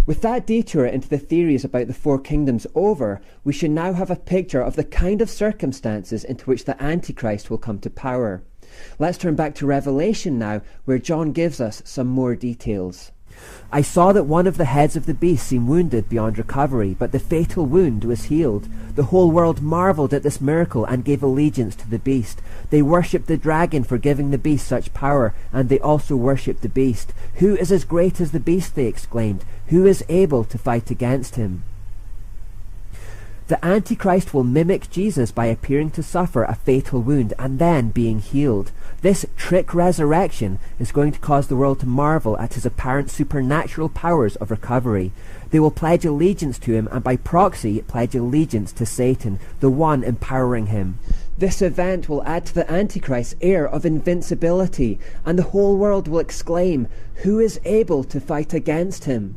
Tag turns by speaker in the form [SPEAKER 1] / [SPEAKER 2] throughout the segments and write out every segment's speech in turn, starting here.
[SPEAKER 1] With that detour into the theories about the four kingdoms over, we should now have a picture of the kind of circumstances into which the Antichrist will come to power. Let's turn back to Revelation now, where John gives us some more details. I saw that one of the heads of the beast seemed wounded beyond recovery, but the fatal wound was healed. The whole world marveled at this miracle and gave allegiance to the beast. They worshipped the dragon for giving the beast such power, and they also worshipped the beast. Who is as great as the beast, they exclaimed. Who is able to fight against him? The Antichrist will mimic Jesus by appearing to suffer a fatal wound and then being healed. This trick resurrection is going to cause the world to marvel at his apparent supernatural powers of recovery. They will pledge allegiance to him and by proxy pledge allegiance to Satan, the one empowering him. This event will add to the Antichrist's air of invincibility, and the whole world will exclaim, "Who is able to fight against him?"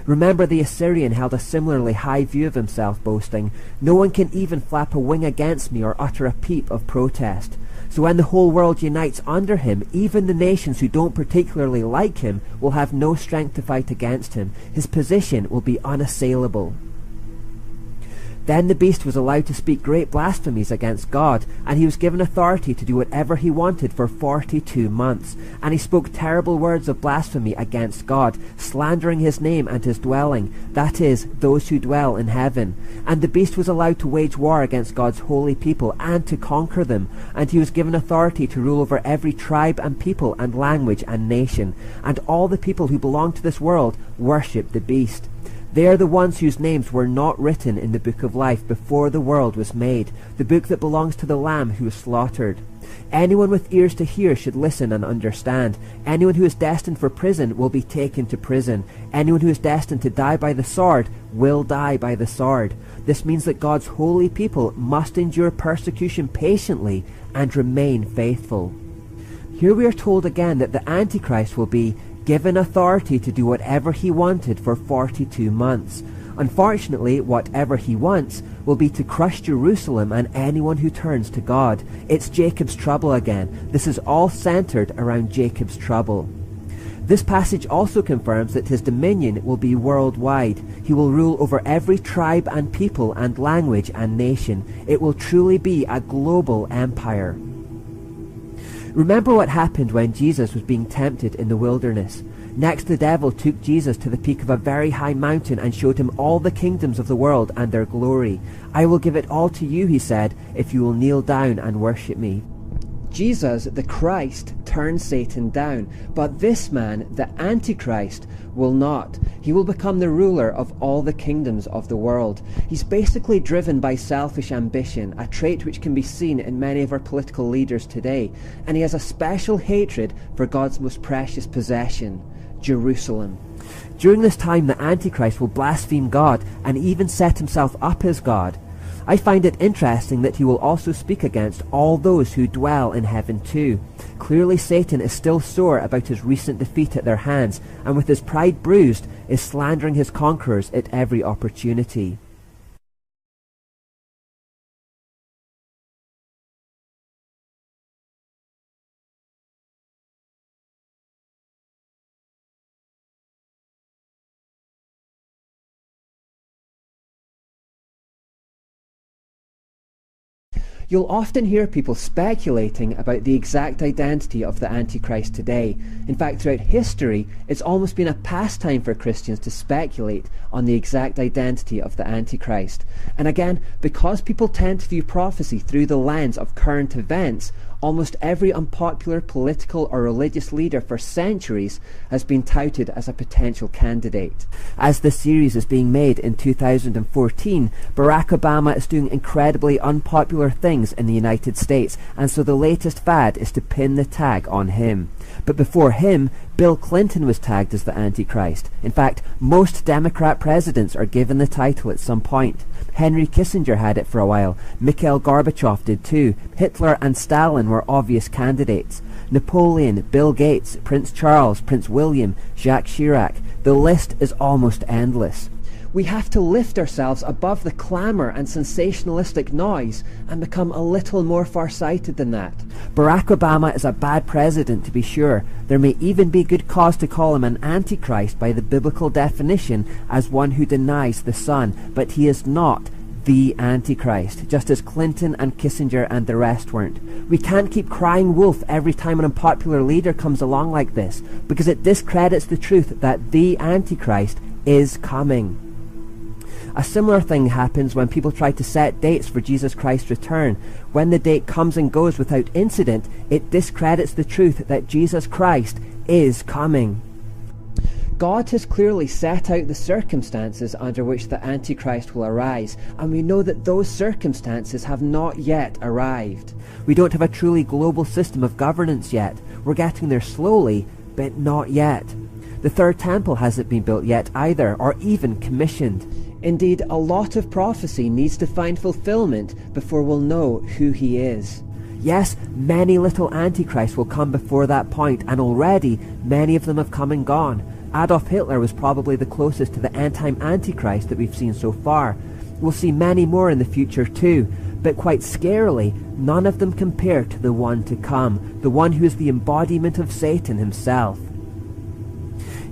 [SPEAKER 1] Remember, the Assyrian held a similarly high view of himself, boasting, "No one can even flap a wing against me or utter a peep of protest." So when the whole world unites under him, even the nations who don't particularly like him will have no strength to fight against him. His position will be unassailable. Then the beast was allowed to speak great blasphemies against God, and he was given authority to do whatever he wanted for 42 months. And he spoke terrible words of blasphemy against God, slandering his name and his dwelling, that is, those who dwell in heaven. And the beast was allowed to wage war against God's holy people and to conquer them. And he was given authority to rule over every tribe and people and language and nation. And all the people who belong to this world worship the beast. They are the ones whose names were not written in the book of life before the world was made, the book that belongs to the Lamb who was slaughtered. Anyone with ears to hear should listen and understand. Anyone who is destined for prison will be taken to prison. Anyone who is destined to die by the sword will die by the sword. This means that God's holy people must endure persecution patiently and remain faithful. Here we are told again that the Antichrist will be given authority to do whatever he wanted for 42 months. Unfortunately, whatever he wants will be to crush Jerusalem and anyone who turns to God. It's Jacob's trouble again. This is all centered around Jacob's trouble. This passage also confirms that his dominion will be worldwide. He will rule over every tribe and people and language and nation. It will truly be a global empire. Remember what happened when Jesus was being tempted in the wilderness. Next, the devil took Jesus to the peak of a very high mountain and showed him all the kingdoms of the world and their glory. "I will give it all to you," he said, "if you will kneel down and worship me." Jesus, the Christ, turned Satan down, but this man, the Antichrist, will not. He will become the ruler of all the kingdoms of the world. He's basically driven by selfish ambition, a trait which can be seen in many of our political leaders today, and he has a special hatred for God's most precious possession, Jerusalem. During this time, the Antichrist will blaspheme God and even set himself up as God. I find it interesting that he will also speak against all those who dwell in heaven too. Clearly Satan is still sore about his recent defeat at their hands, and with his pride bruised, is slandering his conquerors at every opportunity. You'll often hear people speculating about the exact identity of the Antichrist today. In fact, throughout history, it's almost been a pastime for Christians to speculate on the exact identity of the Antichrist. And again, because people tend to view prophecy through the lens of current events, almost every unpopular political or religious leader for centuries has been touted as a potential candidate. As this series is being made in 2014, Barack Obama is doing incredibly unpopular things in the United States, and so the latest fad is to pin the tag on him. But before him, Bill Clinton was tagged as the Antichrist. In fact, most Democrat presidents are given the title at some point. Henry Kissinger had it for a while. Mikhail Gorbachev did too. Hitler and Stalin were obvious candidates. Napoleon, Bill Gates, Prince Charles, Prince William, Jacques Chirac. The list is almost endless. We have to lift ourselves above the clamour and sensationalistic noise and become a little more far-sighted than that. Barack Obama is a bad president, to be sure. There may even be good cause to call him an antichrist by the biblical definition as one who denies the Son, but he is not the Antichrist, just as Clinton and Kissinger and the rest weren't. We can't keep crying wolf every time an unpopular leader comes along like this, because it discredits the truth that the Antichrist is coming. A similar thing happens when people try to set dates for Jesus Christ's return. When the date comes and goes without incident, it discredits the truth that Jesus Christ is coming. God has clearly set out the circumstances under which the Antichrist will arise, and we know that those circumstances have not yet arrived. We don't have a truly global system of governance yet. We're getting there slowly, but not yet. The third temple hasn't been built yet either, or even commissioned. Indeed, a lot of prophecy needs to find fulfillment before we'll know who he is. Yes, many little antichrists will come before that point, and already many of them have come and gone. Adolf Hitler was probably the closest to the end-time Antichrist that we've seen so far. We'll see many more in the future too, but quite scarily, none of them compare to the one to come, the one who is the embodiment of Satan himself.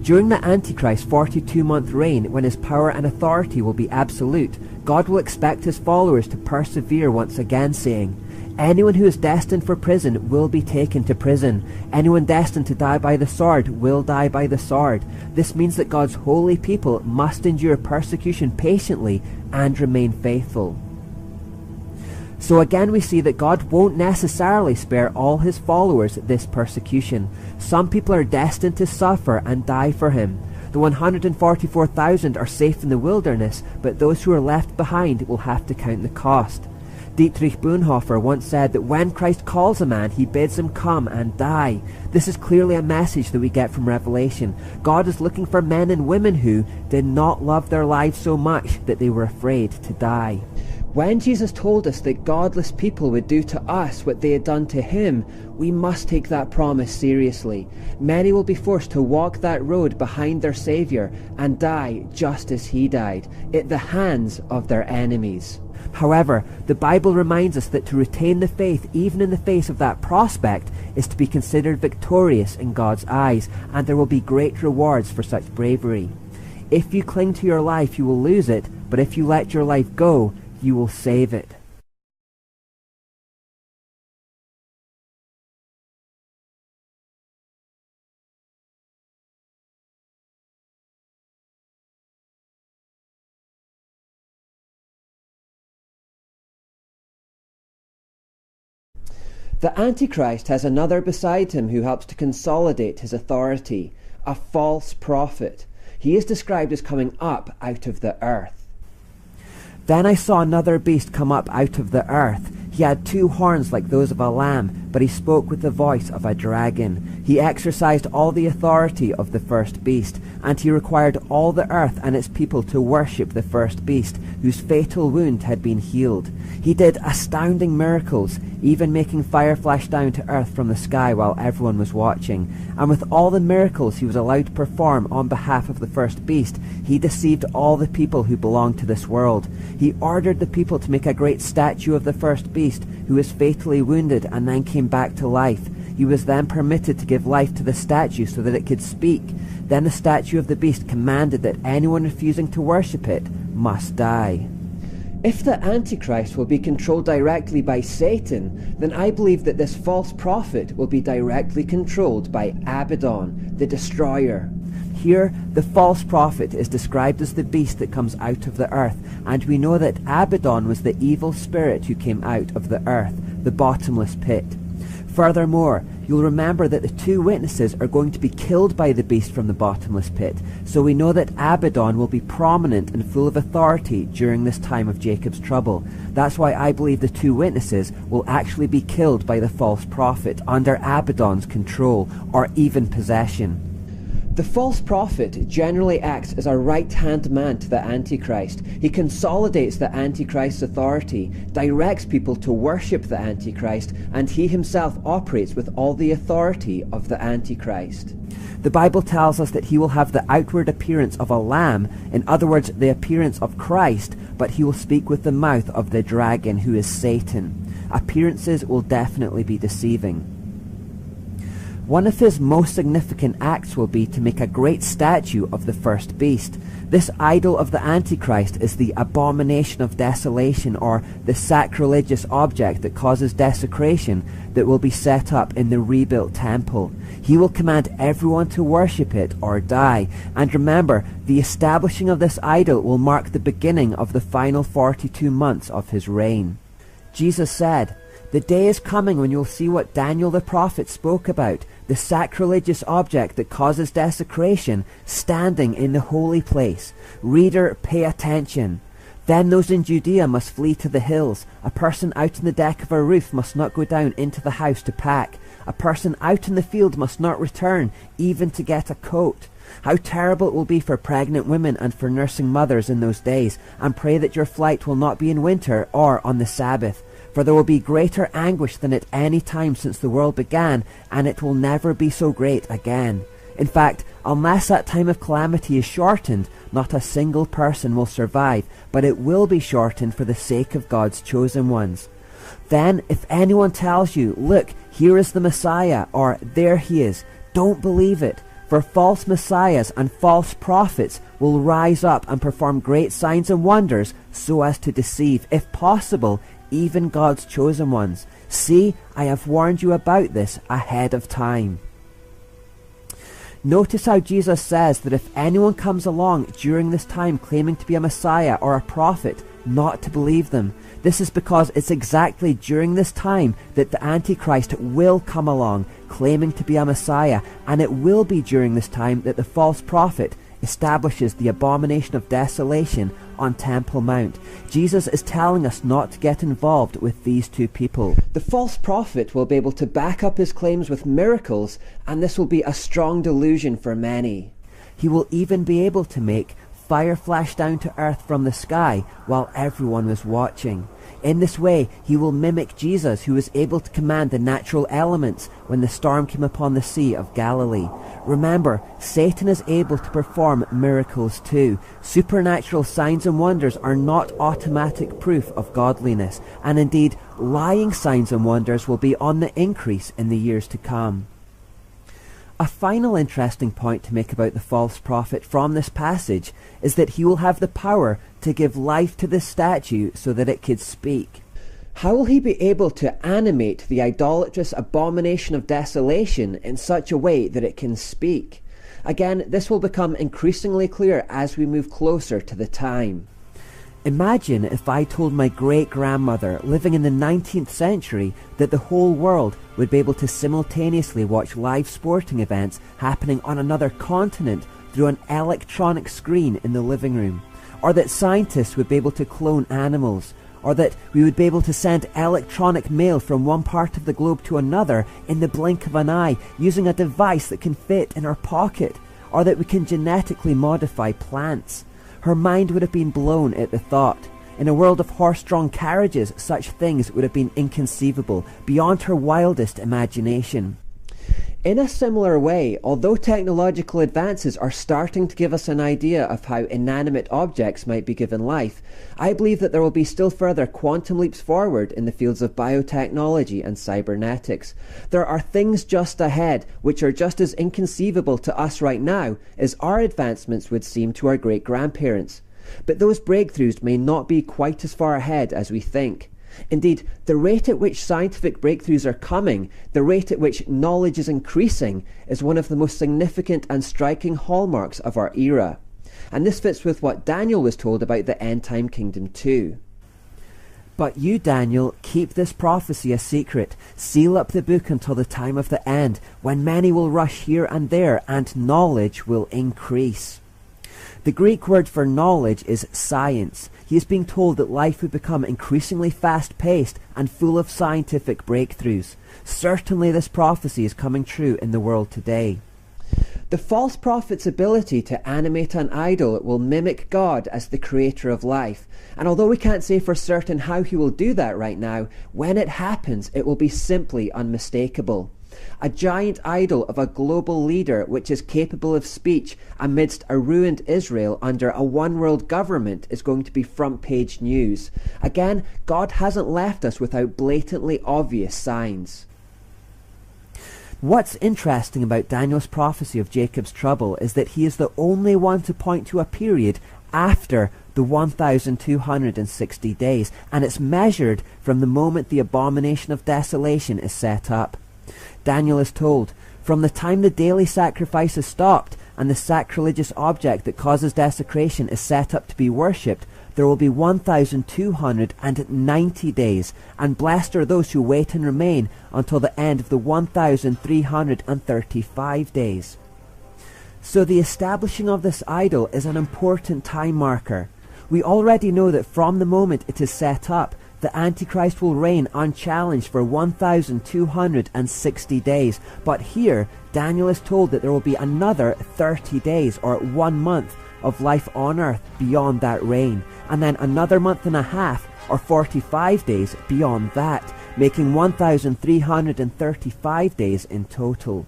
[SPEAKER 1] During the Antichrist's 42-month reign, when his power and authority will be absolute, God will expect his followers to persevere once again, saying, "Anyone who is destined for prison will be taken to prison. Anyone destined to die by the sword will die by the sword." This means that God's holy people must endure persecution patiently and remain faithful. So again we see that God won't necessarily spare all his followers this persecution. Some people are destined to suffer and die for him. The 144,000 are safe in the wilderness, but those who are left behind will have to count the cost. Dietrich Bonhoeffer once said that when Christ calls a man, he bids him come and die. This is clearly a message that we get from Revelation. God is looking for men and women who did not love their lives so much that they were afraid to die. When Jesus told us that godless people would do to us what they had done to him, we must take that promise seriously. Many will be forced to walk that road behind their Saviour and die just as he died, at the hands of their enemies. However, the Bible reminds us that to retain the faith even in the face of that prospect is to be considered victorious in God's eyes, and there will be great rewards for such bravery. If you cling to your life, you will lose it, but if you let your life go, you will save it. The Antichrist has another beside him who helps to consolidate his authority, a false prophet. He is described as coming up out of the earth. Then I saw another beast come up out of the earth. He had 2 horns like those of a lamb, but he spoke with the voice of a dragon. He exercised all the authority of the first beast, and he required all the earth and its people to worship the first beast, whose fatal wound had been healed. He did astounding miracles, even making fire flash down to earth from the sky while everyone was watching. And with all the miracles he was allowed to perform on behalf of the first beast, he deceived all the people who belonged to this world. He ordered the people to make a great statue of the first beast, who was fatally wounded and then came back to life. He was then permitted to give life to the statue so that it could speak. Then the statue of the beast commanded that anyone refusing to worship it must die. If the Antichrist will be controlled directly by Satan, then I believe that this false prophet will be directly controlled by Abaddon, the destroyer. Here, the false prophet is described as the beast that comes out of the earth, and we know that Abaddon was the evil spirit who came out of the earth, the bottomless pit. Furthermore, you'll remember that the 2 witnesses are going to be killed by the beast from the bottomless pit, so we know that Abaddon will be prominent and full of authority during this time of Jacob's trouble. That's why I believe the 2 witnesses will actually be killed by the false prophet under Abaddon's control or even possession. The false prophet generally acts as a right-hand man to the Antichrist. He consolidates the Antichrist's authority, directs people to worship the Antichrist, and he himself operates with all the authority of the Antichrist. The Bible tells us that he will have the outward appearance of a lamb, in other words, the appearance of Christ, but he will speak with the mouth of the dragon, who is Satan. Appearances will definitely be deceiving. One of his most significant acts will be to make a great statue of the first beast. This idol of the Antichrist is the abomination of desolation, or the sacrilegious object that causes desecration, that will be set up in the rebuilt temple. He will command everyone to worship it or die. And remember, the establishing of this idol will mark the beginning of the final 42 months of his reign. Jesus said, "The day is coming when you'll see what Daniel the prophet spoke about, the sacrilegious object that causes desecration, standing in the holy place. Reader, pay attention. Then those in Judea must flee to the hills. A person out on the deck of a roof must not go down into the house to pack. A person out in the field must not return, even to get a coat. How terrible it will be for pregnant women and for nursing mothers in those days, and pray that your flight will not be in winter or on the Sabbath. For there will be greater anguish than at any time since the world began, and it will never be so great again. In fact, unless that time of calamity is shortened, not a single person will survive, but it will be shortened for the sake of God's chosen ones. Then, if anyone tells you, 'Look, here is the Messiah,' or 'There he is,' don't believe it. For false messiahs and false prophets will rise up and perform great signs and wonders so as to deceive, if possible, even God's chosen ones. See, I have warned you about this ahead of time." Notice how Jesus says that if anyone comes along during this time claiming to be a Messiah or a prophet, not to believe them. This is because it's exactly during this time that the Antichrist will come along claiming to be a Messiah, and it will be during this time that the false prophet establishes the abomination of desolation on Temple Mount. Jesus is telling us not to get involved with these two people. The false prophet will be able to back up his claims with miracles, and this will be a strong delusion for many. He will even be able to make fire flash down to earth from the sky while everyone was watching. In this way, he will mimic Jesus, who was able to command the natural elements when the storm came upon the Sea of Galilee. Remember, Satan is able to perform miracles too. Supernatural signs and wonders are not automatic proof of godliness, and indeed, lying signs and wonders will be on the increase in the years to come. A final interesting point to make about the false prophet from this passage is that he will have the power to give life to the statue so that it could speak. How will he be able to animate the idolatrous abomination of desolation in such a way that it can speak? Again, this will become increasingly clear as we move closer to the time. Imagine if I told my great-grandmother living in the 19th century that the whole world would be able to simultaneously watch live sporting events happening on another continent through an electronic screen in the living room, or that scientists would be able to clone animals, or that we would be able to send electronic mail from one part of the globe to another in the blink of an eye using a device that can fit in our pocket, or that we can genetically modify plants. Her mind would have been blown at the thought. In a world of horse-drawn carriages, such things would have been inconceivable, beyond her wildest imagination. In a similar way, although technological advances are starting to give us an idea of how inanimate objects might be given life, I believe that there will be still further quantum leaps forward in the fields of biotechnology and cybernetics. There are things just ahead which are just as inconceivable to us right now as our advancements would seem to our great-grandparents. But those breakthroughs may not be quite as far ahead as we think. Indeed, the rate at which scientific breakthroughs are coming, the rate at which knowledge is increasing, is one of the most significant and striking hallmarks of our era. And this fits with what Daniel was told about the end-time kingdom too. But you, Daniel, keep this prophecy a secret. Seal up the book until the time of the end, when many will rush here and there, and knowledge will increase. The Greek word for knowledge is science. He is being told that life would become increasingly fast-paced and full of scientific breakthroughs. Certainly this prophecy is coming true in the world today. The false prophet's ability to animate an idol will mimic God as the creator of life. And although we can't say for certain how he will do that right now, when it happens, it will be simply unmistakable. A giant idol of a global leader which is capable of speech amidst a ruined Israel under a one-world government is going to be front-page news. Again, God hasn't left us without blatantly obvious signs. What's interesting about Daniel's prophecy of Jacob's trouble is that he is the only one to point to a period after the 1,260 days, and it's measured from the moment the abomination of desolation is set up. Daniel is told, from the time the daily sacrifice is stopped and the sacrilegious object that causes desecration is set up to be worshipped, there will be 1,290 days, and blessed are those who wait and remain until the end of the 1,335 days. So the establishing of this idol is an important time marker. We already know that from the moment it is set up, the Antichrist will reign unchallenged for 1,260 days. But here, Daniel is told that there will be another 30 days, or 1 month, of life on earth beyond that reign, and then another month and a half, or 45 days, beyond that, making 1,335 days in total.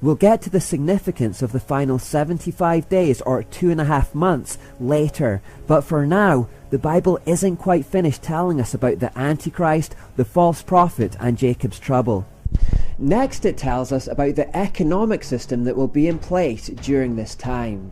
[SPEAKER 1] We'll get to the significance of the final 75 days, or 2.5 months, later, but for now, the Bible isn't quite finished telling us about the Antichrist, the false prophet, and Jacob's trouble. Next, it tells us about the economic system that will be in place during this time.